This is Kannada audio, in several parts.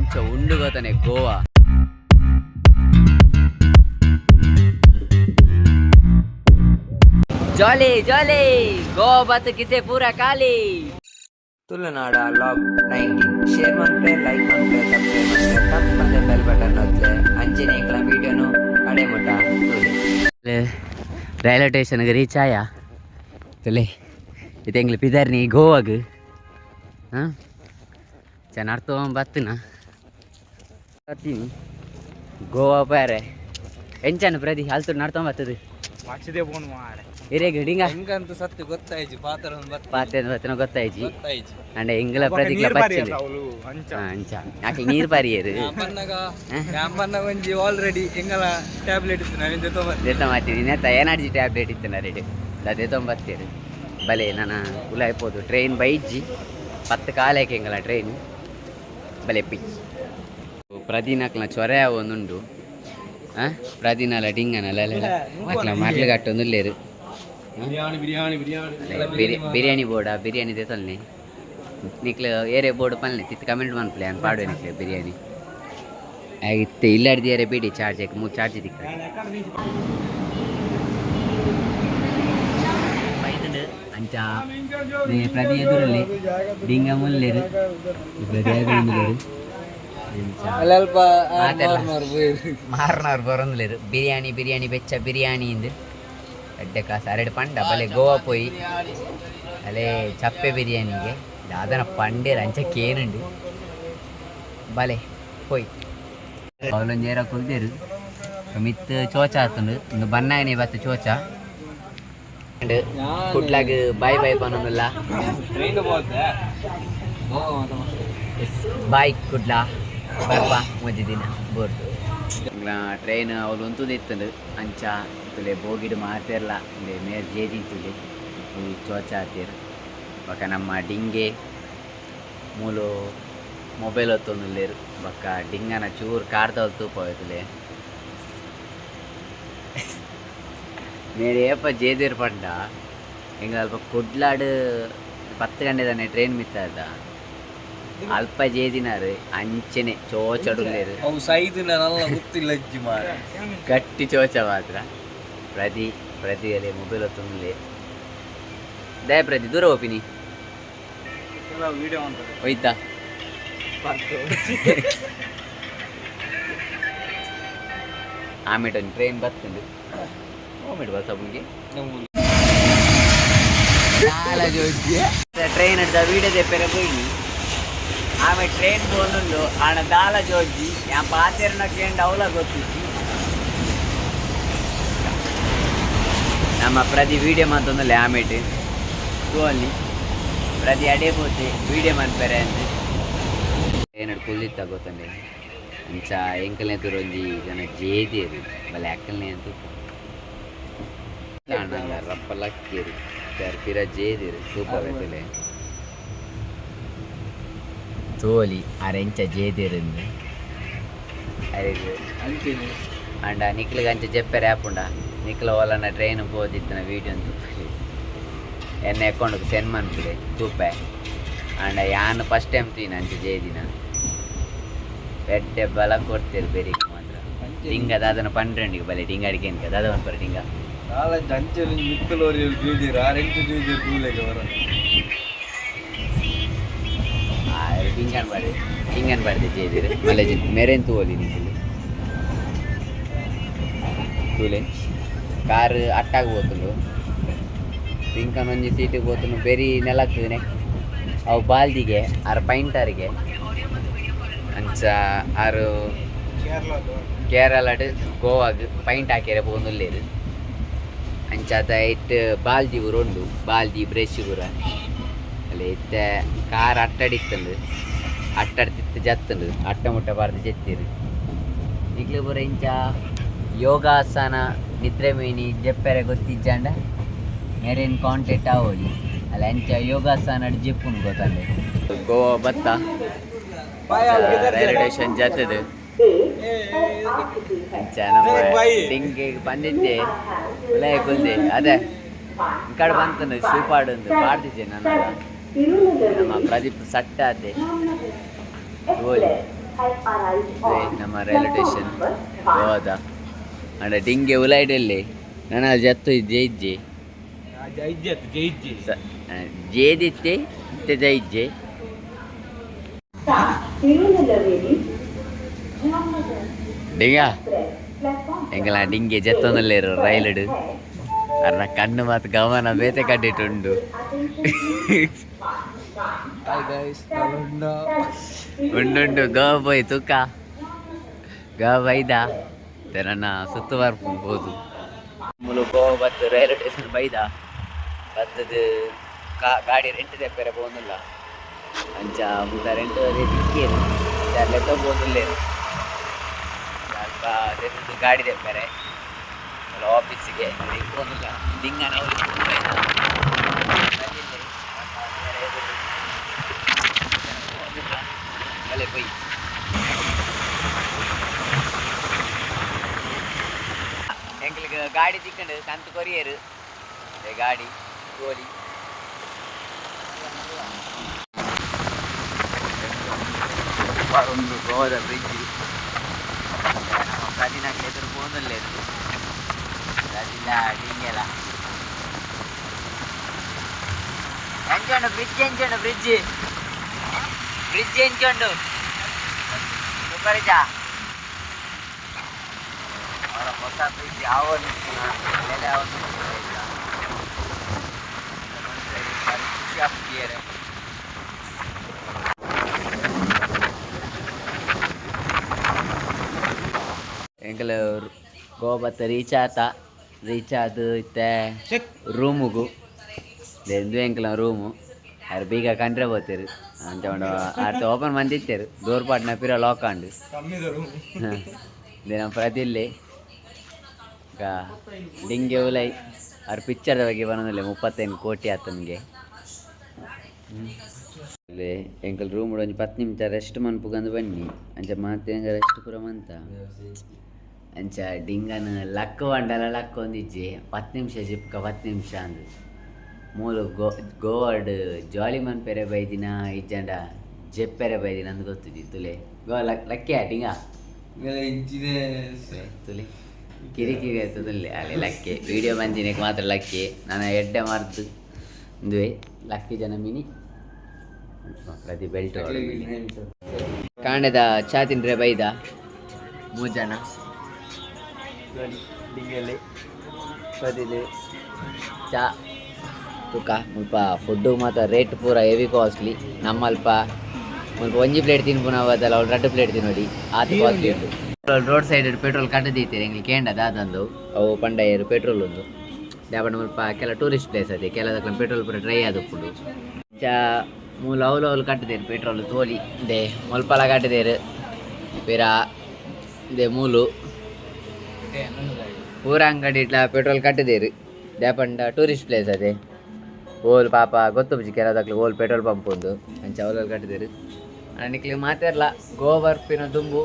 ಅಂಚ ಉಂಡು ಗೊತ್ತಾನೆ ಗೋವಾ. ಜಾಲಿ ಜಾಲಿ ಗೋವಾ ಬಾತ್ ಕಿಸೆ ಪೂರಾ ಖಾಲಿ. ತುಳುನಾಡ ಲಾಗ್ 19 ಶೇರ್ ಮಾಡ್ರೆ ಲೈಕ್ ಮಾಡ್ರೆ ಸಬ್ಸ್ಕ್ರೈಬ್ ಮಾಡ್ರೆ ತಪ್ಪದೆ ಬೆಲ್ ಬಟನ್ ಒತ್ತಲೆ ಅಂಚನೆ ಇಂಕ್ಲ ವಿಡಿಯೋನು ಕಡೆ ಮುಟ್ಟ ರೈಲ್ವೆ ಸ್ಟೇಷನ್ಗೆ ರೀಚ್ ಆಯಾ ತುಲೆ ಇದು ಎಂಗ್ಲು ಪಿದಾರ್ನಿ ಗೋವಾಗ್ ಹಾಂ ಚೆನ್ನಾಗಿ ತೊಗೊಂಬತ್ತಿನ ಗೋವಾ ಬೇರೆ ಎಂಚಾನು ಪ್ರದಿ ಅಲ್ತು ನಡ್ಕೊಂಬತ್ತದು ವಾಚಿದೆ ಬೋನ್ ಮಾರೆ ಹಿರೇಗ ಡಿಂಗ ಹೆಂಗಂತ ಸತ್ಯ ಗೊತ್ತಾಯ್ಜಿ ಪಾತ್ರ ಪಾತೆನ ಗೊತ್ತಾಯ್ಜಿ ಅಂಡ ಎಂಗ್ಲ ಪ್ರದಿಕ್ಲ ಪಚ್ಚಿಲ್ಲ ಅಂಚ ಯಾಕೆ ನೀರು ಪಾರಿಯರು ಅಮ್ಮನ ಒಂಜಿ ಆಲ್ರೆಡಿ ಎಂಗಲ ಟ್ಯಾಬ್ಲೆಟ್ ಇತ್ತು ನಾನು ದೆತ್ತಮಾತೀನಿ ನೆತ್ತ ಎನರ್ಜಿ ಟ್ಯಾಬ್ಲೆಟ್ ಇತ್ತು ನರೆಡು ಅದೇ ತೊಂಬತ್ತೇರು ಬಲೆ ನಾನು ಉಲಾಯ್ಬೋದು ಟ್ರೈನ್ ಬೈಜ್ಜಿ 10 ಕಾಲಕ್ಕೆ ಎಂಗಲ ಟ್ರೈನ್ ಬಲೆ ಪಿಚ್ ಪ್ರದಿನಕ್ಲ ಚೊರೆ ಒಂದುಂಡು ಪ್ರದಿನಲ ಡಿಂಗನಲ್ಲ ಅಕ್ಲ ಮಕ್ಳು ಕಟ್ಟೊಂದುಲ್ಲೇರು ಬಿರಿಯಾನಿ ಬೋರ್ಡಾ ಬಿರಿಯಾನಿ ತೆತ್ತಲ್ನಿ ನಿಕ್ಲು ಏರೆ ಬೋರ್ಡ್ ಪಲ್ಲೆ ತಿತ್ತು ಕಮೆಂಟ್ ಮನ್ಪ್ಲೆ ಅಂತ ಪಾಡುವೆ ನಿಕ್ಲೆ ಬಿರಿಯಾನಿ ಆಗಿತ್ತೆ ಇಲ್ಲಾಡ್ದು ಏರೆ ಬಿಡಿ ಚಾರ್ಜ್ ಯಾಕೆ 3 ಚಾರ್ಜ್ ದಿಕ್ಕ ಬೈತುಂಡು ಅಂಚ ಪ್ರತಿ ಎದುರಲ್ಲಿ ಡಿಂಗ ಮುಲ್ಲೇರು ಮಾರ್ನವ್ರು ಬರೋಂದಿಲ್ಲೇರು ಬಿರಿಯಾನಿ ಬಿರಿಯಾನಿ ಬೆಚ್ಚ ಬಿರಿಯಾನಿ ಇಂದು ಎಡ್ಡೆ ಕಾಸು 2 ಪಂಡ ಬಲೆ ಗೋವಾ ಪೋಯಿ ಅಲ್ಲೇ ಚಪ್ಪೆ ಬಿರಿಯಾನಿಗೆ ಅದನ್ನ ಪಂಡೇರು ಅಂಚಕ್ಕೇನುಂಡು ಬಲೆ ಪೋಯ್ ಅವಲೊಂದು ಏರ ಕುಲ್ದೇರು ಮಿತ್ ಚೋಚ ಆತುಂಡು ಒಂದು ಬನ್ನಾಯನೆ ಬತ್ತು ಚೋಚ ಅಂಡ್ ಕುಡ್ಲಾಗ ಬಾಯ್ ಬಾಯ್ ಪನ್ನೊಂದಿಲ್ಲ ಬಾಯ್ ಕುಡ್ಲಾ ಬರ್ಪ ಮಜ್ಜಿ ದಿನ ಬೋರ್ಡು ಟ್ರೈನ್ ಅವಳು ಒಂತುದು ಇತ್ತಂಡು ಅಂಚ ತುಲೆ ಬೋಗಿಡು ಮಾತಿರಲ್ಲ ಇಂದೆ ಮೇರ್ ಜೇದಿಂತುಲೆ ಚೋಚ ಆತೀರು ಬೊಕ್ಕ ನಮ್ಮ ಡಿಂಗೆ ಮೂಲು ಮೊಬೈಲ್ ಹೊತ್ತೊಂದುಲ್ಲೇರು ಬೊಕ್ಕ ಡಿಂಗನ ಚೂರು ಕಾರ್ದವಲ್ ತೂಪೋಯ್ತುಲೆ ಮೇರೆ ಏಪ ಜೇದಿರ್ ಪಂಡ ಹಿಂಗ ಅಲ್ಪ ಕುಡ್ಲಾಡು 10 ಗಂಟೆ ತಾನೆ ಟ್ರೈನ್ ಮಿತ್ತಾದ ಅಲ್ಪ ಜೇದಿನಾರು ಅಂಚನೆ ಚೋಚಡುಲ್ಲೇರು ಅವು ಸೈದಿನ ನಲ್ಲ ಗೊತ್ತಿಲ್ಲ ಅಜ್ಜಿ ಮಾರೆ ಗಟ್ಟಿ ಚೋಚ ಮಾತ್ರ ಪ್ರತಿಯಲ್ಲಿ ಮೊಬೈಲ್ ಹೊತ್ತೊಂದುಲೆ ದಯ ಪ್ರತಿ ದೂರ ಹೋಪಿನಿ ವಿಡಿಯೋ ಹೋಯ್ತಾ ಆಮೇಲೆ ಒಂದು ಟ್ರೈನ್ ಬರ್ತುಂಡು ಹೋಗ್ಬಿಟ್ಟು ಬಸ್ ಒಬ್ಬನಿಗೆ ಟ್ರೈನ್ ಹಿಡ್ದ ವೀಡಿಯೋ ತೆಪ್ಪರೆ ಹೋಗಿ ಆಮೇಲೆ ಟ್ರೈನ್ ಹೋಗುಂಡು ಆಣ ದಾಲ ಜೋಜಿ ಯಾ ಪಾತೆರ್ನ ಕೇಂಡ ಅವಲ ಗೊತ್ತಿಜ್ಜಿ ನಮ್ಮ ಪ್ರತಿ ವೀಡಿಯೋ ಮಾತೊಂದಲ್ಲ ಆಮೇಲೆ ಅಲ್ಲಿ ಪ್ರತಿ ಅಡೇ ಪೋತೆ ವೀಡಿಯೋ ಮಾಡ್ತಾರೆ ಅಂದ್ರೆ ಏನಾಡು ಕುಲ್ಲಿತ್ತ ಗೊತ್ತಂಡೆ ಅಂಚ ಎಂಕಲ್ನೇ ತುರೊಂಜಿ ಜನ ಜೇದೇರು ಬಲೆ ಅಕ್ಕಲ್ನೇ ಅಂತ ಅಣ್ಣ ರಪ್ಪ ಲಕ್ಕೇರು ಪಿರ ಜೇದೇರು ತೂಪವೆತ್ತಲೆ ತೋಲಿ ಅರೆಂಚ ಜೇದೇರಿಂದ ಅಂಡ ನಿಕ್ಲಿಗೆ ಅಂಚ ಜೆಪ್ಪೆರೆ ಆಪುಂಡ ನಿಕ್ಲ ಹೊಲನ ಟ್ರೈನ್ ಹೋದಿತ್ತನ ವೀಡಿಯೋ ಅಂತ ಎನ್ನ ಅಕೌಂಟ್ಗೆ ಸೆಂಡ್ ಮಾಡ್ಬಿಡೆ ತೂಪೆ ಅಂಡ ಯಾನು ಫಸ್ಟ್ ಟೈಮ್ ತೀನ ಅಂಚ ಜೇದಿನ ಎಡ್ಡೆ ಬಲ ಕೊಡ್ತೀರಿ ಬೇರಿಗೆ ಮಾತ್ರ ಡಿಂಗದ ಅದನ್ನು ಪಂಡ್ರೆಂಡಿಗೆ ಬಲೆ ಡಿಂಗ ಅಡಿಕೆ ಅನ್ಕದ ಅದ ಒಂದು ಬರ ಡಿಂಗ ಡಿಂಗನ್ ಬಾಡಿದೆ ಜೇದಿರು ಮಲೆ ಮೆರೆನ್ ತೂಲಿ ನಿಂತಿಲ್ಲ ತೂಲೆ ಕಾರು ಅಟ್ಟಾಗಿ ಹೋತುಂಡು ಪಿಂಕನ್ ಒಂಜಿ ಸೀಟಿಗೆ ಹೋತುಂಡು ಬೆರಿ ನೆಲಕ್ಕನೆ ಅವು ಬಾಲ್ದಿಗೆ ಆರು ಪೈಂಟರ್ಗೆ ಅಂಚ ಆರು ಕೇರಳಡ್ ಗೋವಾಗ್ ಪೈಂಟ್ ಹಾಕ್ಯಾರ ಪೋಂದುಲ್ಲೇರು ಅಂಚ ಅದ ಇಟ್ಟು ಬಾಲ್ದಿ ಉರುಂಡು ಬಾಲ್ದಿ ಬ್ರಷ್ ಪೂರ ಅಲ್ಲೇ ಇತ್ತ ಕಾರ್ ಅಟ್ಟಡಿತ್ತಂಡು ಅಟ್ಟಡ್ತಿತ್ತು ಜತ್ತುಂಡು ಅಟ್ಟ ಮುಟ್ಟ ಬಾರ್ದು ಜೆತ್ತಿರು ಈಗಲೂ ಪೂರ ಇಂಚ ಯೋಗಾಸನ ನಿದ್ರೆ ಮೀನಿ ಜೆಪ್ಪೆರೆ ಗೊತ್ತಿಜ್ಜಂಡ ಮೇರೇನು ಕಾಂಟೆಕ್ಟ್ ಆಗೋಲಿ ಅಲ್ಲ ಅಂಚ ಯೋಗಾಸನ ಜೆಪ್ಪುನು ಗೊತ್ತಂಡೆ ಗೋವಾ ಬತ್ತ ರೈಲ್ವೆ ಸ್ಟೇಷನ್ ಜತ್ತದು ಅಂಚ ನಮ್ಮ ಡಿಂಗೆ ಬಂದಿದ್ದೆ ಉಲಯ ಕುಲ್ದೆ ಅದೇ ಈ ಕಡೆ ಬಂತಂದು ಶೂಪಾಡೊಂದು ಪಾಡ್ತಿದ್ದೆ ನನ್ನ ನಮ್ಮ ಪ್ರದೀಪ್ ಸಟ್ಟ ಅದೇ ಗೋಲಿ ನಮ್ಮ ರೈಲ್ವೆ ಸ್ಟೇಷನ್ ಗೋವಾದ ಅಂಡ ಡಿಂಗೆ ಉಲಾಯ್ಡಲ್ಲಿ ನನ್ನ ಜತ್ತು ಜೈಜ್ಜೆ ಜೇದಿತ್ತೆ ಇತ್ತೆ ಜೈಜ್ಜೆ ಡಿಂಗ ಎಂಗಲ ಡಿಂಗೆ ಜತ್ತೊಂದಲ್ಲೇರು ರೈಲಡು ಅರ್ನ ಕಣ್ಣು ಮತ್ತು ಗಮನ ಬೇತೆ ಕಟ್ಟಿಟ್ಟುಂಡು ಉಂಡುಂಡು ಗೋವಾ ಪೋಯ್ ತೂಕ ಗೋವಾ ಬೈದ ನನ್ನ ಸುತ್ತು ಬರ್ಬೋದು ಮೂಲು ಗೋವಾ ಬತ್ತು ರೈಲ್ವೆ ಸ್ಟೇಷನ್ ಬೈದ ಬತ್ತದು ಗಾಡಿ ರೆಂಟ್ ತೆಪ್ಪರೆ പോകുന്നിಲ್ಲ ಅಂಚ ಮುಟ ರೆಂಟ್ ದಿಕ್ಕೇನು ಲೆಕ್ಕ പോകുന്നിಲ್ಲೇನು ಸ್ವಲ್ಪ ಗಾಡಿ ತೆಪ್ಪರೆ ಆಫೀಸಿಗೆ പോകുന്നിಲ್ಲ ದಿಂಗನ പോയി எங்களுக்கு காடி திக்கண்டு கந்து கொரியரு காடி கோழி ಒಂದು ಗೋವಾದ ಬ್ರಿಡ್ಜ್ ನಮ್ಮ ಪ್ರತಿನಾಗ ಎದುರು പോകുന്നില്ലേ ಅದಿಲ್ಲ ಡಿಂಗೆಲ್ಲ ಎಂಚುಂಡು ಬ್ರಿಡ್ಜ್ ಎಂಚುಂಡು ಬ್ರಿಡ್ಜ್ ಎಂಚುಂಡು ಸೂಪರಿಜಾ ಅವರ ಹೊಸ ಬ್ರಿಡ್ಜ್ ಯಾವ ನೆಲೆ ಅವನು ಖುಷಿ ಆಗ್ತಿದ್ದಾರೆ ಎಂಕಲ್ ಗೋವಾ ಬತ್ತ ರೀಚ್ ಆದ ಇತ್ತೆ ರೂಮುಗು ಎಂದು ಎಂಕಲ ರೂಮು ಅವ್ರು ಬೀಗ ಕಂಡ್ರೆ ಹೋಗ್ತೀರಿ ಅಂತ ಅರ್ಥ ಓಪನ್ ಮಂದಿತ್ತೇರು ಡೋರ್ ಪಾಟ್ನ ಪಿರ ಲಾಕ್ ಆಂಡು ದಿನ ಪ್ರತಿಲ್ಲಿ ಡಿಂಗೆ ಉಲೈ ಅವ್ರ ಪಿಕ್ಚರ್ದ ಬಗ್ಗೆ ಬರೋದಿಲ್ಲ 35 ಕೋಟಿ ಆತ ನಮಗೆ ಇಲ್ಲಿ ಎಂಕಲ್ ರೂಮ್ ಒಂದು 10 ನಿಮಿಷ ರೆಸ್ಟ್ ಮನ್ಪುಗಂದು ಬನ್ನಿ ಅಂಚ ಮತ್ತೆ ರೆಸ್ಟ್ ಪೂರ ಮಂತ ಅಂಚ ಡಿಂಗನ ಲಕ್ಕ ಬಂಡಲ ಲಕ್ಕ ಒಂದಿಜ್ಜೆ 10 ನಿಮಿಷ ಜಿಪ್ಕ 10 ನಿಮಿಷ ಅಂದು ಮೂಲು ಗೋವಾಡ್ ಜಾಲಿ ಮನ್ಪೆರೆ ಬೈದಿನ ಇಜ್ಜಂಡ ಜೆಪ್ಪೆರೆ ಬೈದಿನ ಅಂದು ಗೊತ್ತಿದ್ದಿ ತುಲೆ ಗೋ ಲಕ್ಕೆ ಡಿಂಗ ತುಲೆ ಕಿರಿಕಿರಿ ಆಯ್ತದಲ್ಲಿ ಅಲ್ಲಿ ಲಕ್ಕೆ ವಿಡಿಯೋ ಬಂದಿನಕ್ಕೆ ಮಾತ್ರ ಲಕ್ಕೆ ನಾನು ಎಡ್ಡೆ ಮಾರ್ದು ಇಂದುವೆ ಲಕ್ಕಿ ಜನ ಮಿನಿ ಪ್ರತಿ ಬೆಲ್ಟ್ ಕಾಂಡದ ಚಾ ತಿಂದ್ರೆ ಬೈದ 3 ಜನ ಡಿಂಗಲ್ಲಿ ಪ್ರತಿಲಿ ಚಾ ತುಕ ಮುಲ್ಪ ಫುಡ್ಡು ಮಾತ್ರ ರೇಟ್ ಪೂರ ಹೆವಿ ಕಾಸ್ಟ್ಲಿ ನಮ್ಮಲ್ಪ ಮುಲ್ಪ 1 ಪ್ಲೇಟ್ ತಿನ್ಪು ನಾವು ಅದಲ್ಲ ಅವ್ರು 2 ಪ್ಲೇಟ್ ತಿನ್ನೋಡಿ ಆತ ಕಾಸ್ಟ್ಲಿ ಉಂಟು ರೋಡ್ ಸೈಡ್ ಪೆಟ್ರೋಲ್ ಕಟ್ಟದೀತೀರಿ ಎಂಗ್ಲಿ ಕೇಂಡದ ಅದಂದು ಅವು ಪಂಡಯ್ಯರು ಪೆಟ್ರೋಲ್ ಒಂದು ದಾಬಣ್ಣ ಮುಲ್ಪ ಕೆಲ ಟೂರಿಸ್ಟ್ ಪ್ಲೇಸ್ ಅದೇ ಕೆಲದಕ್ಕೆ ಪೆಟ್ರೋಲ್ ಪೂರ ಡ್ರೈ ಆದಪ್ಪುಡು ಚಾ ಮೂಲ ಅವಲು ಕಟ್ಟದೇರು ಪೆಟ್ರೋಲ್ ತೋಲಿ ದೇ ಮುಲ್ಪಲ ಕಟ್ಟದೇರು ಪಿರ ದೇ ಮೂಲು ಪೂರ ಅಂಗಡಿ ಇಟ್ಲ ಪೆಟ್ರೋಲ್ ಕಟ್ಟದೇರು ದಾಪಂಡ ಟೂರಿಸ್ಟ್ ಪ್ಲೇಸ್ ಅದೇ ಓಲ್ ಪಾಪ ಗೊತ್ತು ಕೆಲದಕ್ಲಿ ಓಲ್ ಪೆಟ್ರೋಲ್ ಪಂಪ್ ಒಂದು ಅಂಚ ಅವಲಲ್ಲಿ ಕಟ್ಟಿದೇರು ನಿಕ್ಲಿಗೆ ಮಾತಾಡಲ್ಲ ಗೋವಾ ಬರ್ಪಿನ ದುಂಬು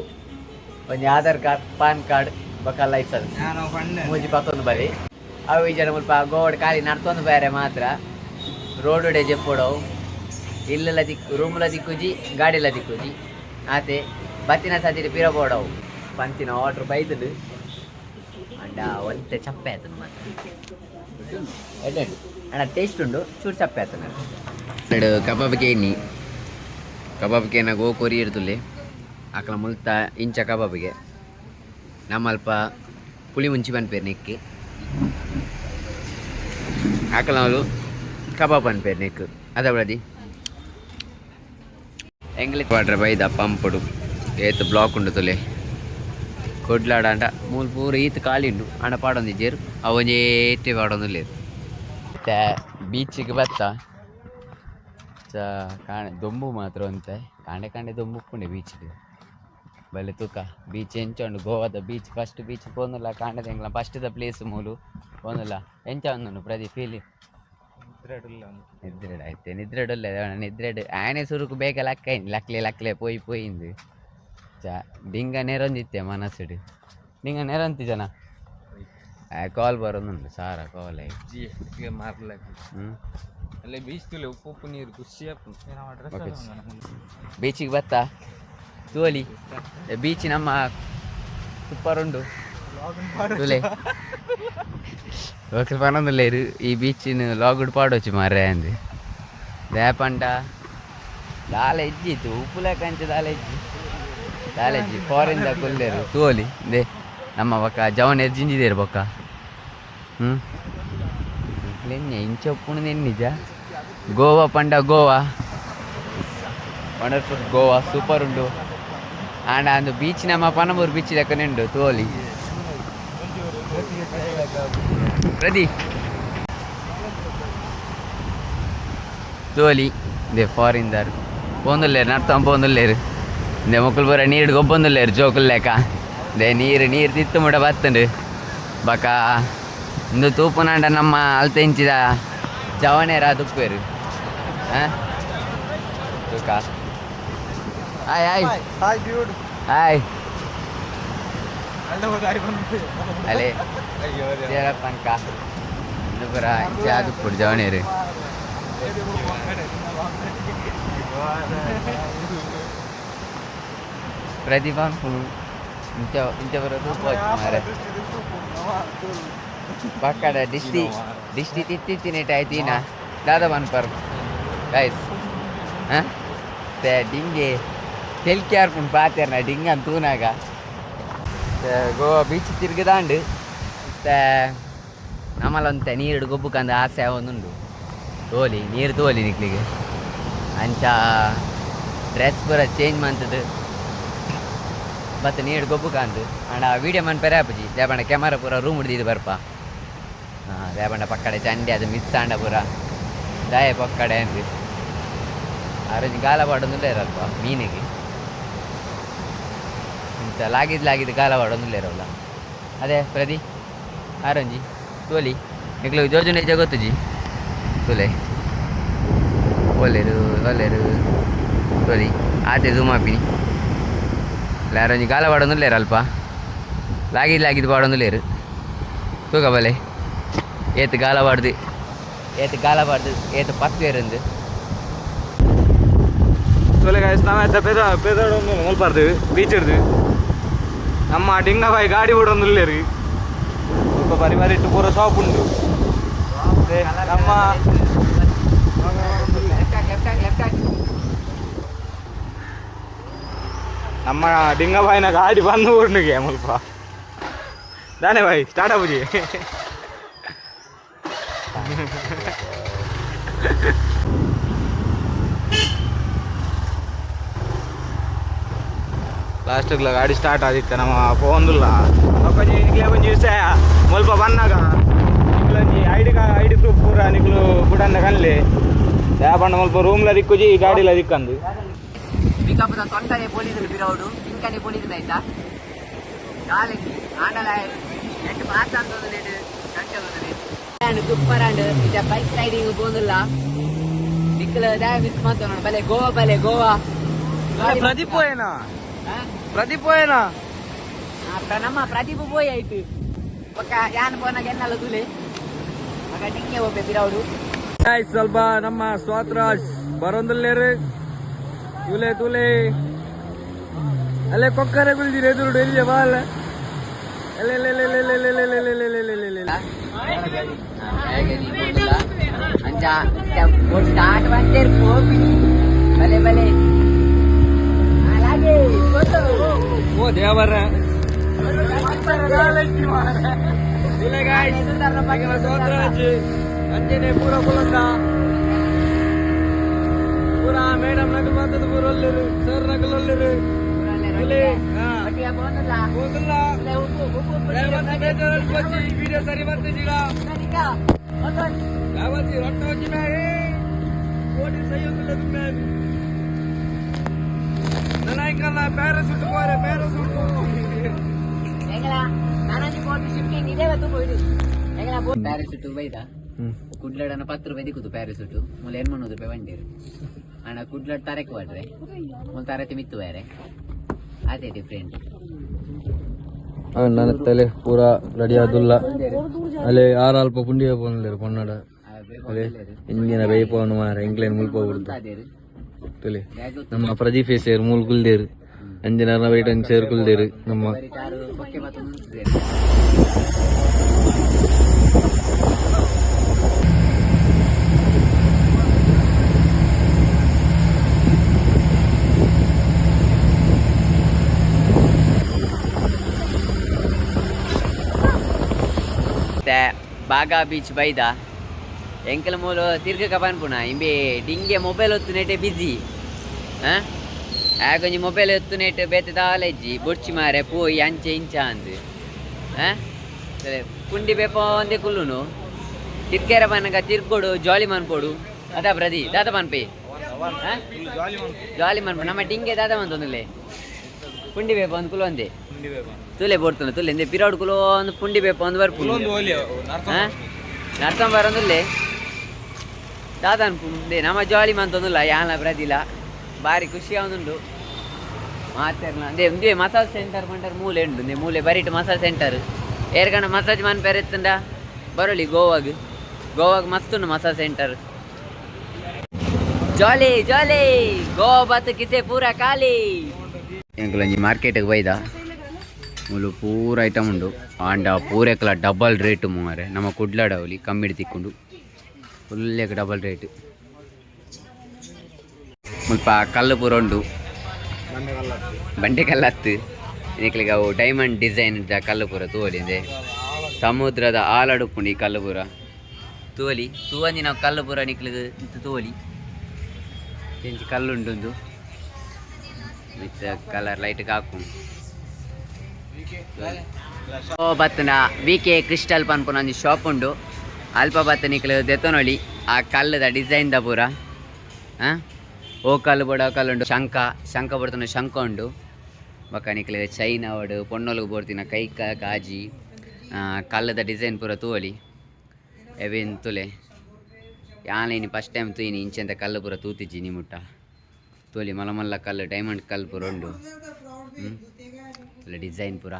ಒಂದು ಆಧಾರ್ ಕಾರ್ಡ್ ಪಾನ್ ಕಾರ್ಡ್ ಬಕ್ಕ ಲೈಸೆನ್ಸ್ 11 ಬರೀ ಅವು ಈ ಜನ ಮುಲ್ಪ ಗೋವಾಡ್ ಖಾಲಿ ನಡ್ತೊಂದು ಬೇರೆ ಮಾತ್ರ ರೋಡ್ ಡೇ ಜೆಪ್ಪೋಡವು ಇಲ್ಲೆಲ್ಲ ದಿಕ್ಕು ರೂಮ್ಲ ದಿಕ್ಕುಜಿ ಗಾಡಿಲ್ಲ ದಿಕ್ಕುಜಿ ಆತೆ ಬತ್ತಿನ ಸದಿರಿ ಪಿರ ಬೋಡವು ಪಂಚಿನ ಆರ್ಡ್ರ್ ಬೈದು ಅಂಡ ಒಂತೆ ಚಪ್ಪೆ ಆಯ್ತದ ಮಾತ್ರ ಎಡ್ಡೆಡು ಅಣ್ಣ ಟೇಸ್ಟ್ ಉಂಡು ಚೂರು ಚಪ್ಪೆ ಆಯ್ತದ ಎರಡು ಕಬಾಬ್ಗೆ ಗೋ ಕೊರಿ ಇರ್ತುಲ್ಲಿ ಅಕ್ಕಲ ಮುಲ್ತ ಇಂಚ ಕಬಾಬ್ಗೆ ನಮ್ಮಲ್ಪ ಪುಳಿ ಮುಂಚಿ ಪನ್ಪೇರು ನೆಕ್ಕಿ ಅಕ್ಕಲ ಅವರು ಕಬಾಬ್ ಪನ್ಪೇರು ನೆಕ್ಕು ಅದ ಬಿಡದಿ ಎಂಗ್ಲಿ ವಾಟ್ರ್ ಬೈದ ಪಂಪುಡು ಏತು ಬ್ಲಾಕ್ ಉಂಡು ತುಲೆ ಕೊಡ್ಲಾಡ ಅಂಟ ಮೂಲ ಪೂರ ಈತ್ ಖಾಲಿ ಉಂಡು ಅಂಡ ಪಾಡೊಂದಿಜ್ಜೇರು ಅವೊಂಜೇ ಏಟೆ ಪಾಡೊಂದುಲ್ಲೇರು ಮತ್ತೆ ಬೀಚಿಗೆ ಬತ್ತ ಕಾಣೆ ದೊಂಬು ಮಾತ್ರ ಅಂತೆ ಕಾಂಡೆ ದೊಂಬು ಉಪ್ಪುಂಡೆ ಬೀಚ್ಗೆ ಬಲೆ ತೂಕ ಬೀಚ್ ಎಂಚುಂಡು ಗೋವಾದ ಬೀಚ್ ಫಸ್ಟ್ ಬೀಚ್ ಪೋನುಲ್ಲ ಕಾಂಡದ ಎಂಗ್ಲ ಫಸ್ಟ್ದ ಪ್ಲೇಸ್ ಮೂಲು ಪೋನುಲ್ಲ ಎಂಚ ಒಂದುಂಡು ಪ್ರತಿ ಫೀಲಿ ನಿದ್ರೆಡು ಆಯ್ತು ನಿದ್ರೆಡುಲ್ಲ ನಿದ್ರೆಡು ಆನೆ ಸುರುಕು ಬೇಗ ಲಕ್ಲೆ ಪೋಯಿಂದು ಡಿಂಗ ನೆರೊಂದಿತ್ತೆ ಮನಸ್ಸುಡು ಡಿಂಗ ನೆರಂತಿ ಜನ ಕಾಲ್ ಬರೋದುಂಡು ಸಾರ ಕಾಲ್ ಅಲ್ಲೇ ಬೀಚ್ ತುಲೆ ಉಪ್ಪು ನೀರು ಖುಷಿ ಬೀಚಿಗೆ ಬತ್ತಾ ತೋಲಿ ಬೀಚ್ ನಮ್ಮ ಸೂಪರ್ ಉಂಡು ತುಲೆ ఒక పనందు లేరు ఈ బీచ్ని లాగుడు పాడవచ్చు మరే అంది దేపంట దాలెజ్జిತ್ತು ಉಪ್ಪು ಲೆಕ್ಕಂಚೆ ದಾಲೆಜ್ಜಿ ಫಾರಿನ್ ದಾಕೊಲ್ಲೇರು ತೋಲಿ ದೇ ನಮ್ಮ ಬೊಕ್ಕ ಜವನ್ ಎರ್ಜಿಂಜಿದೇರು ಬೊಕ್ಕ ಇಂಚ ಉಪ್ಪುಣ ನಿಜ ಗೋವಾ ಪಂಡ ಗೋವಾ ವಂಡರ್ಫುಲ್ ಗೋವಾ ಸೂಪರ್ ಉಂಡು ಆಂಡ ಅಂದು ಬೀಚ್ ನಮ್ಮ ಪನಮೂರು ಬೀಚ್ ಲೆಕ್ಕನೆ ಉಂಡು ತೋಲಿ ಪ್ರದೀಪ್ ತೋಲಿ ದೇ ಫಾರಿನ್ದಾರ್ పోందులేరు నడతాం పోందులేరు దే మొక్కలు పూర నీరు గొప్పొందులేరు జోకులు లేక దే నీరు తిత్తుముడ బతుండు బక ఇందు తూపునండ నమ్మ అల్తించిದ జవనేరా తుప్పేరు తూక హాయ్ హాయ్ హాయ్ ಅಲೆ ತನಕ ಇಂದು ಪೂರ ಜಾದುಪ್ಪುಡು ಜವನೇರು ಪ್ರತಿಭಾನ್ ಇಂಚ ಬರೋದು ಮಾರೆ ಪಕ್ಕಡ ದಿಷ್ಟಿ ತಿತ್ತಿನೇಟ್ ಆಯ್ತೀನ ದಾದ ಬನ್ಪರ್ ಗೈಸ್ ಡಿಂಗೆ ತೆಲ್ಕಿ ಆರ್ಪುಂಡು ಪಾತೇರ್ನ ಡಿಂಗ್ ಅಂತ ತೂನಾಗ ಗೋವಾ ಬೀಚ್ ತಿರುಗಿದಾಂಡು ನಮ್ಮಲ್ಲೊಂತ ನೀರು ಗೊಬ್ಬಕ್ಕಂದು ಆಸೆ ಒಂದುಂಡು ತೋಲಿ ನೀರು ತೋಲಿ ನಿಕ್ಲಿಗೆ ಅಂಚ ಡ್ರೆಸ್ ಪೂರ ಚೇಂಜ್ ಮಾಡ್ತದೆ ಮತ್ತು ನೀರು ಗೊಬ್ಬಕ್ಕಂದು ಅಣ್ಣ ವೀಡಿಯೋ ಮನ್ಪೆರೆ ಆಪಜಿ ದೇಬಣ್ಣ ಕ್ಯಾಮರಾ ಪೂರ ರೂಮ್ ಹಿಡ್ದಿದ್ದು ಬರ್ಪ ದೇಬಣ್ಣ ಪಕ್ಕಡೆ ಚಂಡೆ ಅದು ಮಿಸ್ ಆಂಡ ಪೂರ ದಯ ಪಕ್ಕಡೆ ಅಂದು ಆರೋಜಿ ಗಾಲ ಪಾಡೊಂದುಲ್ಲ ಇರಲ್ಪ ಮೀನಿಗೆ ಇಂಥ ಲಾಗಿದ್ದು ಗಾಲ ಪಾಡೊಂದುಲ್ಲ ಇರೋಲ್ಲ ಅದೇ ಪ್ರದಿ ಆರಂಜಿ ತೋಲಿ ನಿಕ್ಲು ಜೋಜನೆ ಗೊತ್ತುಜಿ ತೋಲೆ ಒಳ್ಳೆರು ತೋಲಿ ಆತೆ ಝೂಮಾಪಿನಿ ಲಾರಂಜಿ ಗಾಲ ಪಾಡೊಂದುಲ್ಲ ಇರಲ್ಪ ಲಾಗಿದ್ದು ಪಾಡೊಂದುಲ್ಲ ಇರು ತೂಕ ಬಲೆ ಏತು ಗಾಲ ಪಾಡ್ದು ಏತು ಪತ್ತು ಇருந்து ತೋಲೆ ಗಾಯ್ಸ್ ನಾವೈತೆ ಪೆದೊಂದು ಮಲ್ಪಾರ್ದು ಬೀಚ್ ಇಡ್ದು ನಮ್ಮ ಡಿಂಗಬಾಯಿ ಗಾಡಿ ಬಿಡೊಂದುಲ್ಲೇರಿ ಸ್ವಲ್ಪ ಬರಿ ಇಟ್ಟು ಪೂರ ಶಾಪ್ ಉಂಟು ನಮ್ಮ ನಮ್ಮ ಡಿಂಗಬಾಯಿನ ಗಾಡಿ ಬಂದು ಊರ್ನಿಗೆ ಸ್ವಲ್ಪ ದಾನೆ ಬಾಯಿ ಸ್ಟಾರ್ಟ್ ಆಗುಜಿ ಲಾಸ್ಟ್ಗೆ ಗಾಡಿ ಸ್ಟಾರ್ಟ್ ಆದಿತ್ತು ನಮ್ಮ ಫೋನ್ದುಲ್ಲ ಒಂಜಿ ನಿಕ್ಲೆ ಒಂಜಿ ವಿಷಯ ಮುಲ್ಪ ಬನ್ನಾಗ ನಿಕ್ಲೊಂಜಿ ಐಡಿ ಪ್ರೂಫ್ ಪೂರ ನಿಕ್ಲು ಬುಡನ್ನ ಕನ್ಲೆ ಯಾಪಂಡ ಮುಲ್ಪ ರೂಮ್ಲ ದಿಕ್ಕುಜಿ ಗಾಡಿಲ ದಿಕ್ಕಂದು ಬಿಕಾಪದ ತೊಂಟನೆ ಪೋಲಿದ್ರು ಬಿರೌಡು ಇಂಕನೆ ಪೋಲಿದ್ರು ಆಯ್ತಾ ಕಾಲೇಜಿ ಆಂಡಲ ನೆಟ್ ಮಾತಾಡ್ತದ ನೆಟ್ ಕಟ್ಟೋದು ಸೂಪರ್ ಅಂಡ್ ಇದ ಬೈಕ್ ರೈಡಿಂಗ್ ಬೋಂದಿಲ್ಲ ದಿಕ್ಕಲ ದಾಯ ಮಿಸ್ ಮಾಡ್ತಾವ ನೋಡು ಬಲೆ ಗೋವಾ ಪ್ರದೀಪ್ పోయేనా ನಮ್ಮ ಪ್ರದೀಪ್ పోయి ಆಯ್ತು ಪಕ್ಕ ಯಾನ್ ಪೋನಾಗ ಎನ್ನಲ್ಲ ತುಲೆ ಮಗ ಡಿಂಗೆ ಹೋಗ್ಬೇಕು ಬಿರೌಡು ಸ್ವಲ್ಪ ನಮ್ಮ ಸ್ವಾತರಾಜ್ ಬರೋಂದಿಲ್ಲೇರು ತುಲೆ ಅಲ್ಲೇ ಕೊಕ್ಕರೆ ಗುಲ್ದಿರಿ ಎದುರು ಎಲ್ಲಿಯ ಬಾಲ್ ಅಂಚ ಸ್ಟಾರ್ಟ್ ಬಂತೇರು ಹೋಗಿ ಬಲೆ అలాగే ಓ ದೇವರ ಸ್ವಾತರಾಜ್ ಅಂಜನೆ ಪೂರ ಕುಲಂದ ಪೂರ ಮೇಡಮ್ ನಗಲ್ ಬಂದದ್ದು ಪೂರ ಒಳ್ಳೆರು ಸರ್ ನಗಲ್ ಒಳ್ಳೆರು ವಿಡಿಯೋ ಸರಿ ಬರ್ತಿದ್ದೀಗ ಯಾವತ್ತಿ ರೊಟ್ಟ వచ్చి ಕೋಟಿ ಸಹಿ ಒಂದಿಲ್ಲ ತುಂಬೆ ನನಗಲ್ಲ ಪ್ಯಾರಾಸೂಟ್ ಹೋರೆ ಪ್ಯಾರಾಸೂಟ್ ಪ್ಯಾರಾಸೂಟ್ ಬೈದ ಕುಡ್ಲಡನ 10 ರೂಪಾಯಿ ದಿಕ್ಕುದು ಪ್ಯಾರಾಸೂಟ್ ಮೂಲ 800 ರೂಪಾಯಿ ಬಂದಿರು ಅಣ್ಣ ಕುಡ್ಲಡ್ ತರಕ್ಕೆ ಬಾಡ್ರೆ ಮೂಲ ತರತಿ ಮಿತ್ತು ಬೇರೆ ಅದೇ ಡಿಫ್ರೆಂಟ್ ನನ್ನ ತಲೆ ಪೂರಾ ರೆಡಿ ಆದುಲ್ಲ ಅಲ್ಲೇ ಆರಲ್ಪ ಪುಂಡಿಯ ಪೋನಲೇರು ಪೊನ್ನಡ ಅಲ್ಲೇ ಇಂಜಿನ ರೈಪವನು ಮಾರ ಇಂಗ್ಲೇನ್ ಮುಲ್ಪ ಬಿಡ್ತು ತಲೆ ನಮ್ಮ ಪ್ರದೀಪ್ ಸೇರು ಮೂಲ್ ಗುಲ್ದೇರು ಅಂಜನ ವೈಟ್ ಒಂದು ಸೇರ್ಕೊಳ್ದೇರು ನಮ್ಮ ಬೊಕ್ಕೆ ಮತ್ತು బాగా బీచ్ బయట ఎంకల మూలు తిరగక పనుకున్నా ఇంబి డింగే మొబైల్ వస్తున్నట్టే బిజీ కొంచెం మొబైల్ ఎత్తునేట్టు బెత్త తాలేజ్జి బొచ్చి మారే పోయి అంచె ఇంచా అంది సరే పుండి బెప్ప అంది కుళ్ళును తిరిగేర పనక తిరుకోడు జాలి మన్పోడు అదా ప్రది దాత పనిపోయి ಜಾಲಿ ಮನ್ಪ ನಮ್ಮ ಟಿಂಗೆ ದಾದ ಮಂತೊಂದುಲೆ ಪುಂಡಿ ಬೇಪ ಒಂದು ಕುಲು ಅಂದೆ ತುಲೆ ಬೋಡ್ತಾನೆ ತುಲೆ ಎಂದೆ ಪಿರಾಡ್ ಕುಲು ಒಂದು ಪುಂಡಿ ಬೇಪ ಒಂದು ಬರ್ಪು ನರ್ತಂ ಬರಂದುಲ್ಲೆ ದಾದ ಅನ್ಪುಂಡೆ ನಮ್ಮ ಜಾಲಿ ಮಂತೊಂದುಲ್ಲ ಯಾನ ಪ್ರದಿಲ್ಲ ಬಾರಿ ಖುಷಿ ಅವನುಂಡು ಮಾತಾಡ್ಲ ಅಂದೆ ಒಂದೇ ಮಸಾಜ್ ಸೆಂಟರ್ ಪಂಟರ್ ಮೂಲೆ ಉಂಡು ಒಂದೇ ಮೂಲೆ ಬರಿಟ್ ಮಸಾಜ್ ಸೆಂಟರ್ ಏರ್ಗಂಡ ಮಸಾಜ್ ಮನ್ ಪೆರೆತ್ತಂಡ ಬರೋಳಿ ಗೋವಾಗ್ ಮಸ್ತ್ ಉಂಡು ಮಸಾಜ್ ಸೆಂಟರ್ ಜಾಲಿ ಜಾಲಿ ಗೋವಾ ಬತ್ತಕಿಸೆ ಪೂರ ಖಾಲಿ ಎಂಕುಲಂಜಿ ಮಾರ್ಕೆಟ್ಗೆ ಬೈದ ಮುಲು ಪೂರ ಐಟಮ್ ಉಂಡು ಆಂಡ ಪೂರೆಕಲ ಡಬಲ್ ರೇಟ್ ಮಾರೆ ನಮ್ಮ ಕುಡ್ಲಾಡವಲಿ ಕಮ್ಮಿಡಿ ತಿಕ್ಕೊಂಡು ಫುಲ್ಲೆಗ್ ಡಬಲ್ ರೇಟ್ ಮುಲ್ಪ ಕಲ್ಲು ಪೂರ ಉಂಡು ಬಂಡೆ ಕಲ್ಲತ್ತು ಇದಕ್ಕೆ ಅವು ಡೈಮಂಡ್ ಡಿಸೈನ್ ಕಲ್ಲು ಪೂರ ತೋಲಿಂದೆ ಸಮುದ್ರದ ಆಲಡುಪ್ಪುಂಡು ಈ ಕಲ್ಲು ಪೂರ ತೋಲಿ ತೂವಂಜಿ ನಾವು ಕಲ್ಲು ಪೂರ ನಿಕ್ಲಿಗೆ ತೋಲಿ ಎಂಚಿ ಕಲ್ಲುಂಡು ವಿತ್ ಕಲರ್ ಲೈಟ್ ಹಾಕು ಬತ್ತನ ವಿಕೆ ಕ್ರಿಸ್ಟಲ್ ಪನ್ಪುನ ಒಂದು ಶಾಪ್ ಉಂಡು ಅಲ್ಪ ಬತ್ತ ನಿಕ್ಲು ದೆತ್ತನೊಳಿ ಆ ಕಲ್ಲದ ಡಿಸೈನ್ದ ಪೂರ ಓ ಕಲ್ಲು ಬೋಡ ಕಲ್ಲುಂಡು ಶಂಕ ಬಡ್ತಾನ ಶಂಕ ಉಂಡು ಬಕ್ಕ ನಿಕ್ಲು ಚೈನಾ ಒಡು ಪೊಣ್ಣೊಲ್ಗೆ ಬೋಡ್ತಿನ ಕೈ ಕಾಜಿ ಕಲ್ಲದ ಡಿಸೈನ್ ಪೂರ ತೋಲಿ ಎವೇನು ತುಲೆ ಯಾನೇನಿ ಫಸ್ಟ್ ಟೈಮ್ ತೂಯಿನಿ ಇಂಚೆಂತ ಕಲ್ಲು ಪೂರ ತೂತಿಜ್ಜಿ ಮುಟ್ಟ ತೋಲಿ ಮಲ್ಲ ಕಲ್ಲು ಡೈಮಂಡ್ ಕಲ್ಲು ಪೂರ ಉಂಡು ಡಿಸೈನ್ ಪೂರ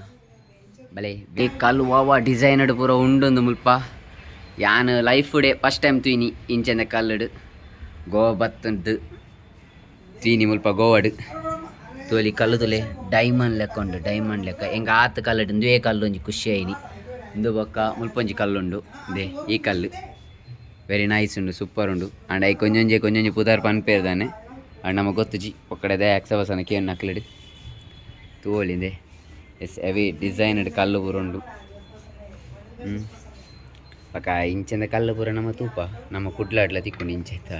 ಬಲೆ ಬೇ ಕಲ್ಲು ವಾವ ಡಿಸೈನಡ್ ಪೂರ ಉಂಡೊಂದು ಮುಲ್ಪ ಯಾನ್ ಲೈಫ್ ಡೇ ಫಸ್ಟ್ ಟೈಮ್ ತೂಯಿನಿ ಇಂಚೆಂದ ಕಲ್ಲುಡು ಗೋವಾ ಬತ್ತಂದು ತೂಯಿನಿ ಮುಲ್ಪ ಗೋವಾಡು ತೋಲಿ ಕಲ್ಲು ತುಲೆ ಡೈಮಂಡ್ ಲೆಕ್ಕ ಉಂಡು ಡೈಮಂಡ್ ಲೆಕ್ಕ ಎಂಗ ಆತ ಕಲ್ಲುಡು ಇಂದುವೇ ಕಲ್ಲು ಒಂಜಿ ಖುಷಿ ಆಯಿನಿ ಇಂದು ಬೊಕ್ಕ ಮುಲ್ಪೊಂಜಿ ಕಲ್ಲುಂಡು ದೇ ಈ ಕಲ್ಲು ವೆರಿ ನೈಸ್ ಉಂಡು ಸೂಪರ್ ಉಂಡು ಅಂಡ್ ಐ ಕೊಂಜೊಂಜಿ ಪುದಾರ್ ಪನ್ಪೇರ್ದಾನೆ ಅಂಡ್ ನಮಗೆ ಗೊತ್ತುಜಿ ಒಕ್ಕಡೆ ಎಕ್ಸವಸನ ಕೇನು ನಕ್ಲಿಡು ತೋಳಿಂದೆ ಎಸ್ ಹೆವಿ ಡಿಸೈನ್ಡ್ ಕಲ್ಲು ಪೂರ ಉಂಡು ಪಕ್ಕ ಇಂಚೆಂದ ಕಲ್ಲು ಪೂರ ನಮ್ಮ ತೂಪ ನಮ್ಮ ಕುಡ್ಲಾಡ್ಲ ತಿಕ್ಕೊಂಡು ಇಂಚೆತ್ತ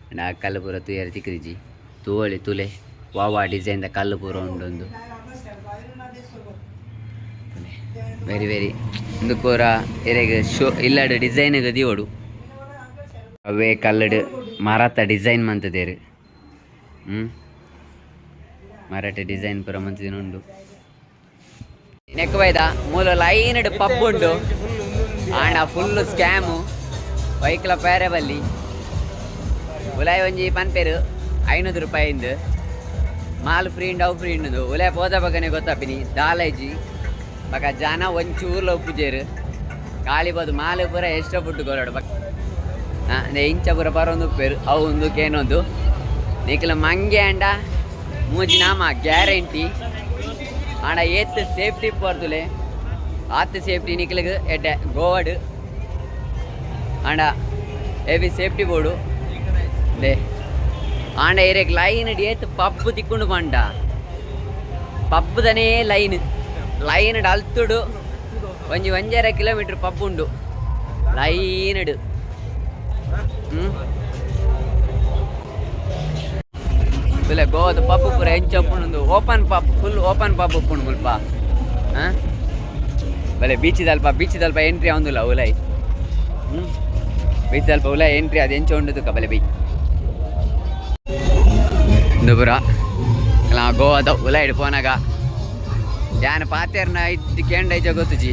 ಅಂಡ್ ಆ ಕಲ್ಲು ಪೂರ ತೂಯರ ತಿಕ್ಕದಿಜ್ಜಿ ತೋಳಿ ತುಲೆ ವಾವಾ ಡಿಸೈನ್ದ ಕಲ್ಲು ಪೂರ ಉಂಡೊಂದು ವೆರಿ ವೆರಿ ಇಂದು ಪೂರ ಎರೆಗೆ ಶೋ ಇಲ್ಲಡು ಡಿಸೈನ್ಗೆ ದಿಯೋಡು ಅವೇ ಕಲ್ಲಡು ಮರಾಠ ಡಿಸೈನ್ ಮಂತದೇರು ಮರಾಠ ಡಿಸೈನ್ ಪೂರ ಮಂತಿನುಂಡು ನೆಕ್ ಬೈದ ಮೂಲ ಲೈನ್ಡ್ ಪಬ್ ಉಂಡು ಆಂಡ ಫುಲ್ ಸ್ಕ್ಯಾಮು ಬೈಕ್ಲ ಪೇರೆ ಬಲ್ಲಿ ಉಲಾಯ್ ಒಂಜಿ ಪನ್ಪೇರು 500 ರೂಪಾಯಿಂದ ಮಾಲ್ ಫ್ರೀ ಉಂಡು ಅವು ಫ್ರೀ ಉಂಡು ಉಲಾಯ್ ಪೋದ ಬಗ್ಗನೆ ಗೊತ್ತಪ್ಪಿನಿ ದಾಲೇಜಿ ಬಕ ಜನ ಒಂಚೂರ್ಲ ಉಪ್ಪುಜೇರು ಖಾಲಿ ಬೋದು ಮಾಲು ಪೂರ ಎಷ್ಟೋ ಫುಡ್ ಕೊರಡು ಬಕ್ ಇಂಚ ಪೂರ ಬರೋಂದು ಉಪ್ಪೇರು ಅವು ಒಂದು ಕೇನೊಂದು ನಿಕ್ಲ ಮಂಗೆ ಅಂಡ ಮೂಜಿ ನಾಮ ಗ್ಯಾರಂಟಿ ಆಂಡ ಏತ್ ಸೇಫ್ಟಿ ಪೋರ್ತುಲೆ ಆತ್ ಸೇಫ್ಟಿ ನಿಕ್ಲಿಗೆ ಎಡ್ಡೆ ಗೋವಾಡು ಆಂಡ ಹೆವಿ ಸೇಫ್ಟಿ ಬೋರ್ಡು ದೇ ಆಂಡ ಏರಿಯಕ್ಕೆ ಲೈನ್ ಏತ್ ಪಬ್ಬು ತಿಕ್ಕೊಂಡು ಪಂಡ ಪಬ್ಬದನೇ ಲೈನ್ ಅಲ್ತುಡು ಒಂಜಿ 1.5 ಕಿಲೋಮೀಟರ್ ಪಬ್ ಉಂಡು ಲೈನ್ಡ್ ತುಲೆ ಗೋವಾದ ಪಬ್ ಪೂರ ಹೆಂಚ ಉಪ್ಪುಂಡು open pub full open pub ಉಪ್ಪುಂಡು ಮುಲ್ಪ ಬಲೆ ಬೀಚಿದಲ್ಪ ಎಂಟ್ರಿ ಆವಂದಿಲ್ಲ ಉಲೈ ಬೀಚಲ್ಪ ಉಲೈ ಎಂಟ್ರಿ ಅದು ಹೆಂಚ ಉಂಡುದಕ್ಕ ಬಲೆ ಬೈ ಇಂದು ಪೂರ ಗೋವಾದ ಉಲೈಡ್ ಫೋನಾಗ ಯಾನ ಪಾತೆರ್ನ ಇದ್ದು ಕೇಂಡ ಇಜ್ಜ ಗೊತ್ತುಜಿ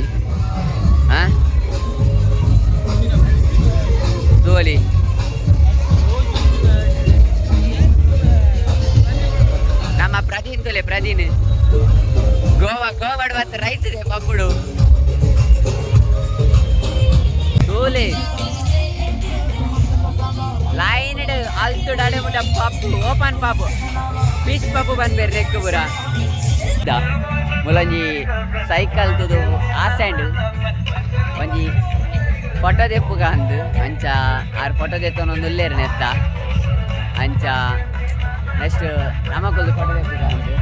ತೋಲಿ ನಮ್ಮ ಪ್ರದೀನ್ ತೋಲೆ ಪ್ರದೀನ್ ಗೋವಾಡ್ ಬತ್ತ ರೈಸ್ ಇದೆ ಪಪ್ಪುಡು ತೋಲೆ ಲೈನ್ ಅಲ್ತುಡ್ ಅಡೆ ಮುಟ pub open pub fish pub ಬಂದ್ಬೇರೆ ನೆಕ್ ಪೂರ ಮುಲಂಜಿ ಸೈಕಲ್ ತುದು ಆಸ್ಯಾಂಡ್ ಒಂಜಿ ಫೋಟೋ ದೆಪ್ಪುಗ ಅಂದು ಅಂಚ ಆರು ಫೋಟೋ ದೆತ್ತೊಂದು ಉಲ್ಲೇರು ನೆತ್ತ ಅಂಚ ನೆಕ್ಸ್ಟ್ ನಮಗೊಂದು ಫೋಟೋ ದೆಪ್ಪುಗ ಅಂದು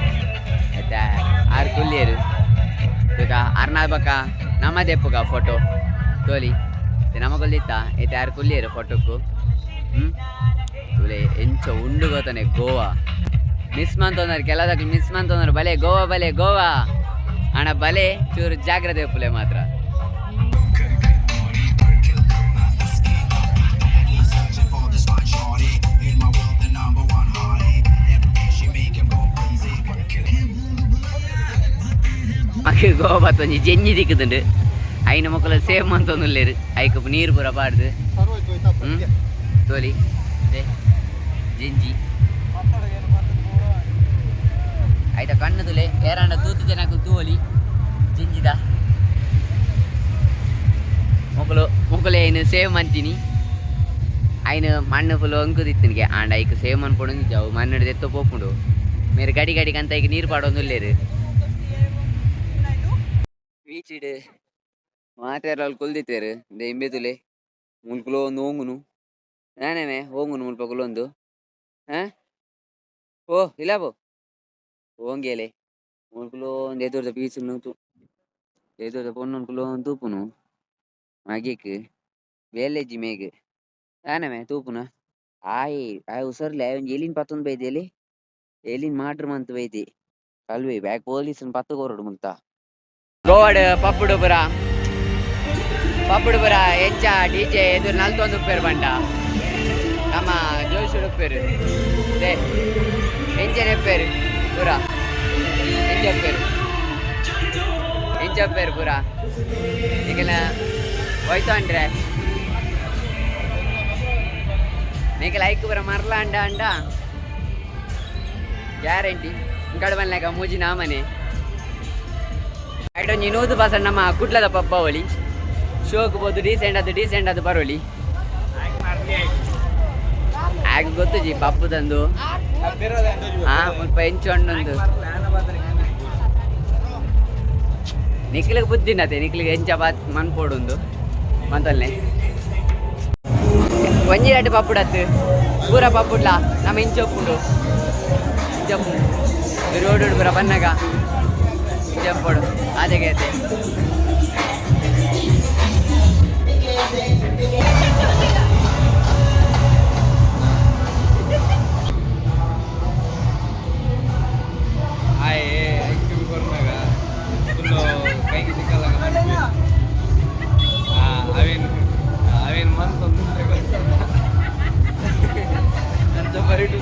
ಮತ್ತೆ ಆರು ಕುಲ್ಲೇರು ಈಗ ಆರ್ನಾಲ್ ಬಕ್ಕ ನಮ್ಮ ದೆಪ್ಪುಗ ಫೋಟೋ ತೋಲಿ ನಮಗೊಲ್ದಿತ್ತ ಐತೆ ಆರು ಕುಲ್ಲೇರು ಫೋಟೋಕ್ಕೂ ತುಲೆ ಎಂಚ ಉಂಡು ಗೊತ್ತಾನೆ ಗೋವಾ ಮಿಸ್ ಮಂತಂದ್ರೆ ಕೆಲದಕ್ಕೆ ಮಿಸ್ ಮಂತಂದ್ರೆ ಬಲೆ ಗೋವಾ ಹಣ ಬಲೆ ಚೂರು ಜಾಗ್ರತೆ ಪುಲೆ ಮಾತ್ರ ಮಕ್ಕಳು ಗೋವಾ ಬತ್ತೊಂಜಿ ಜೆಂಜಿ ದಿಕ್ಕುದುಂಡು ಐನ ಮಕ್ಕಳು ಸೇಮ್ ಅಂತೊಂದುಲ್ಲೇರು ಐಕ ನೀರು ಪೂರ ಪಾಡ್ದು ತೋಲಿ ಜೆಂಜಿ ಆಯ್ತಾ ಕಣ್ಣು ತುಲೆ ಏರಾಂಡ ತೂತು ಜನಕ್ಕೆ ತೂಲಿ ಜಿಂಜಿದ ಮೊಕ್ಕಲು ಏನು ಸೇವ್ ಮಂತೀನಿ ఆయన మన్ను ఫుల్ అంకుదిత్తునికే అండ్ ఐకు సేమ్ అనిపోవడం జావు మన్నుడు తెత్తో పోకుండా మీరు గడికి అంత ఇక నీరు పడవదు లేరు బీచిడు ಮಾತಾಡೋರು ಕೊಲ್ದಿತ್ತೇರು ಇಂದ ಎಂಬೆದುಲೆ ಮುಲ್ಕುಲು ಒಂದು ಹೋಗುನು ನಾನೇಮೆ ಹೋಗುನು ಮುಲ್ಪಕುಲು ಒಂದು ಓ ಇಲ್ಲ ಬೋ ಹೋಂಗೇಲೆ ಮುಲ್ಕುಲು ಒಂದು ಎದುರ್ದ ಪೀಸುನು ಎದುರ್ದ ಪೊನ್ನುನ್ಕುಲು ಒಂದು ತೂಪುನು ಮಗೇಕ್ ಬೇಲೆಜ್ಜಿ ಮೇಗ್ ನಾನೇಮೆ ತೂಪುನ ಆಯ್ ಉಸರ್ಲೆ ಒಂದು ಎಲಿನ್ ಪತ್ತೊಂದು ಬೈದೇಲಿ ಎಲಿನ್ ಮಾಡ್ರು ಮಂತ್ ಬೈದಿ ಕಲ್ವಿ ಬ್ಯಾಕ್ ಪೊಲೀಸನ್ ಪತ್ತು ಕೋರಡು ಮುಲ್ತಾ ಗೋವಾಡ್ ಪಪ್ಪುಡು ಪುರ ಎಂಚ ಡಿಜೆ ಎದುರು 41 ರೂಪಾಯಿ ಬಂಡ ನಮ್ಮ ಜೋಶುಡು ಉಪ್ಪೇರು ಎಂಚನೆ ಉಪ್ಪೇರು ಪೂರ ಎಂಚ ಉಪ್ಪೇರು ಪೂರ ಈಗೆಲ್ಲ ಹೋಯ್ತು ಅಂದ್ರೆ నీకు లైక్ బర మరలా అండ గ్యారంటీ ఇంకడ మనలేక మూజి నామనే ಐಟ್ ಒಂಜಿ ನೂದು ಬಸ್ ನಮ್ಮ ಕುಡ್ಲದ ಪಪ್ಪ ಅವಳಿ ಶೋಕ್ ಬೋದು ಡೀಸೆಂಟ್ ಅದು ಬರೋಳಿ ಆಗ ಗೊತ್ತು ಜಿ ಪಪ್ಪು ತಂದು ಮುಲ್ಪ ಎಂಚು ಹಣ್ಣೊಂದು ನಿಕ್ಲಿಗೆ ಬುದ್ಧಿನತೆ ನಿಕ್ಲಿಗೆ ಎಂಚ ಬಾತ್ ಮನ್ಪೋಡೊಂದು ಮಂತಲ್ನೆ ಒಂಜಿ ಎರಡು ಪಪ್ಪುಡತ್ತು ಪೂರ ಪಪ್ಪುಡ್ಲ ನಮ್ಮ ಇಂಚೊಪ್ಪುಂಡು ರೋಡ್ ಪೂರ ಬನ್ನಗ ಇಂಚೊಪ್ಪುಡು ಆಚೆಗೆ ಐತೆ ಕೈಗೆ ಸಿಕ್ಕಲ್ಲ ಅವೇನು ಮನ್ಸು ಅಂತ ಬರೀಟು